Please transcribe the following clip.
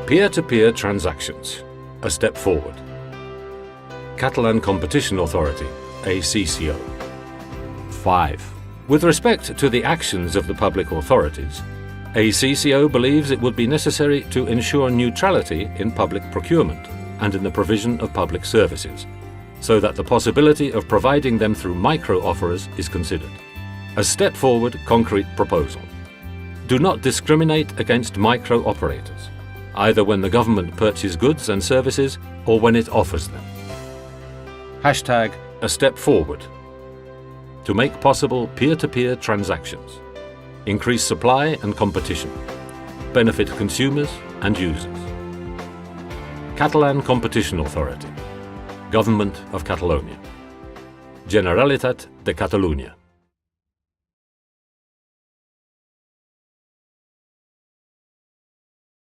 Peer-to-peer transactions, a step forward. Catalan Competition Authority, ACCO. 5. With respect to the actions of the public authorities, ACCO believes it would be necessary to ensure neutrality in public procurement and in the provision of public services, so that the possibility of providing them through micro-offerers is considered. A step forward concrete proposal. Do not discriminate against micro-operators, either when the government purchases goods and services or when it offers them. Hashtag a step forward. To make possible peer-to-peer transactions, increase supply and competition, benefit consumers and users. Catalan Competition Authority, Government of Catalonia. Generalitat de Catalunya.